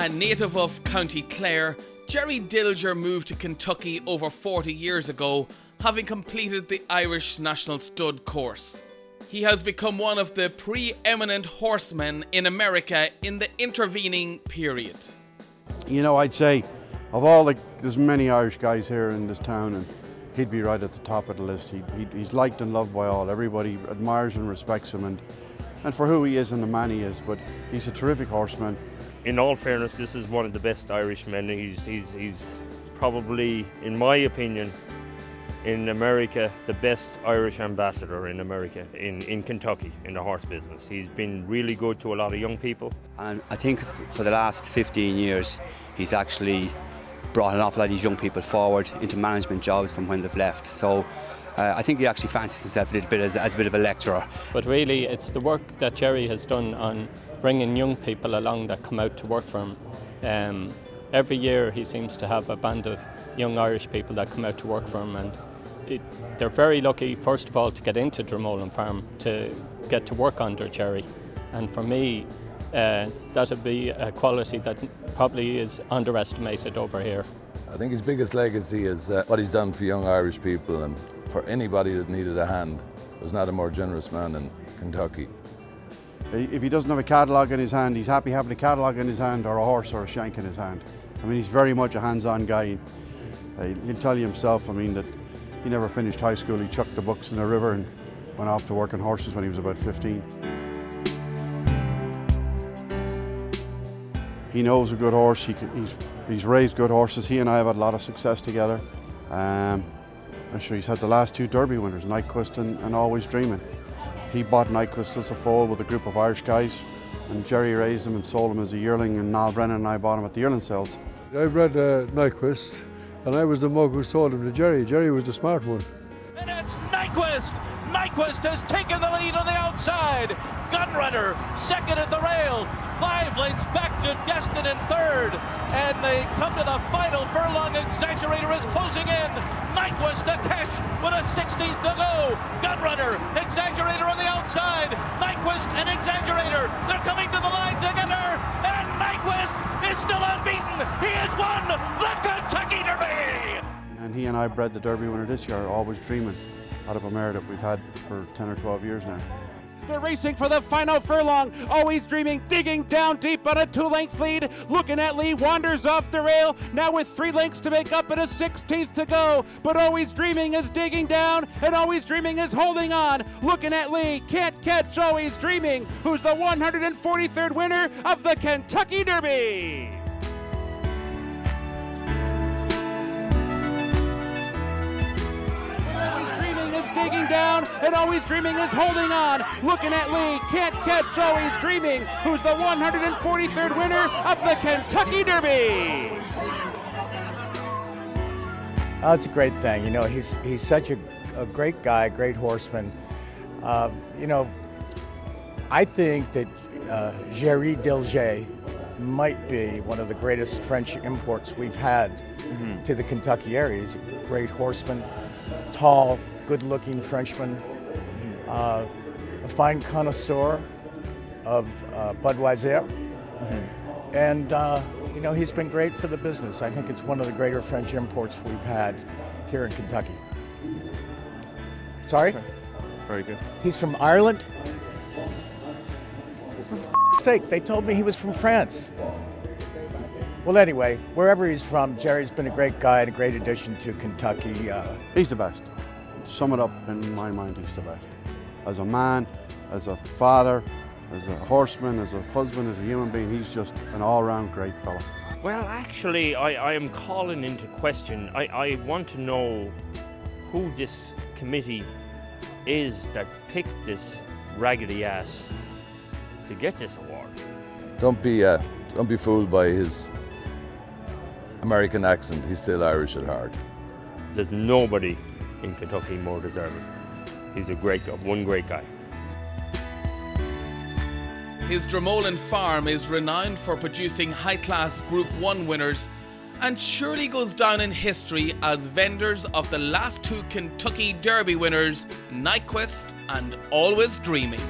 A native of County Clare, Gerry Dilger moved to Kentucky over 40 years ago, having completed the Irish National Stud course. He has become one of the preeminent horsemen in America in the intervening period. You know, I'd say of all there's many Irish guys here in this town, and he'd be right at the top of the list. He's liked and loved by all. Everybody admires and respects him, and for who he is and the man he is. But he's a terrific horseman. In all fairness, this is one of the best Irishmen. He's probably, in my opinion, in America, the best Irish ambassador in America, in Kentucky, in the horse business. He's been really good to a lot of young people. And I think for the last 15 years, he's actually brought an awful lot of these young people forward into management jobs from when they've left. So I think he actually fancies himself a little bit as a bit of a lecturer. But really, it's the work that Gerry has done on bringing young people along that come out to work for him. Every year he seems to have a band of young Irish people that come out to work for him, and they're very lucky, first of all, to get into Dromoland Farm, to get to work under Gerry. And for me, that would be a quality that probably is underestimated over here. I think his biggest legacy is what he's done for young Irish people, and for anybody that needed a hand. There's not a more generous man in Kentucky. If he doesn't have a catalogue in his hand, he's happy having a catalogue in his hand or a horse or a shank in his hand. I mean, he's very much a hands-on guy. He'll tell you himself, I mean, that he never finished high school. He chucked the books in the river and went off to work on horses when he was about 15. He knows a good horse. He's raised good horses. He and I have had a lot of success together. I'm sure he's had the last two Derby winners, Nyquist and Always Dreaming. He bought Nyquist as a foal with a group of Irish guys, and Gerry raised him and sold him as a yearling, and Niall Brennan and I bought him at the yearling sales. I bred Nyquist, and I was the mug who sold him to Gerry. Gerry was the smart one. And it's Nyquist! Nyquist has taken the lead on the outside. Gunrunner second at the rail. 5 lengths back to Destin in third. And they come to the final furlong. Exaggerator is closing in. Nyquist to catch with a 16th to go. Gunrunner, Exaggerator on the outside. Nyquist and Exaggerator, they're coming to the line together. And Nyquist is still unbeaten. He has won the Kentucky Derby. And he and I bred the Derby winner this year, Always Dreaming, out of a mare that we've had for 10 or 12 years now. They're racing for the final furlong. Always Dreaming, digging down deep on a 2-length lead. Looking at Lee, wanders off the rail. Now with 3 lengths to make up and a 16th to go. But Always Dreaming is digging down, and Always Dreaming is holding on. Looking at Lee, can't catch Always Dreaming, who's the 143rd winner of the Kentucky Derby. Digging down, and Always Dreaming is holding on. Looking at Lee, can't catch Always Dreaming, who's the 143rd winner of the Kentucky Derby. Oh, it's a great thing. You know, he's such a great guy, great horseman. You know, I think that Gerry Dilger might be one of the greatest French imports we've had to the Kentucky area. He's a great horseman, tall, good-looking Frenchman, a fine connoisseur of Budweiser, and you know, he's been great for the business. I think it's one of the greater French imports we've had here in Kentucky. Sorry? Very good. He's from Ireland? For f***'s sake, they told me he was from France. Well, anyway, wherever he's from, Gerry's been a great guy and a great addition to Kentucky. He's the best. Sum it up, in my mind, he's the best. As a man, as a father, as a horseman, as a husband, as a human being, he's just an all-round great fella. Well, actually, I am calling into question. I want to know who this committee is that picked this raggedy ass to get this award. Don't be fooled by his American accent. He's still Irish at heart. There's nobody in Kentucky more deserving. He's a great guy, one great guy. His Dromoland farm is renowned for producing high-class Group 1 winners, and surely goes down in history as vendors of the last 2 Kentucky Derby winners, Nyquist and Always Dreaming.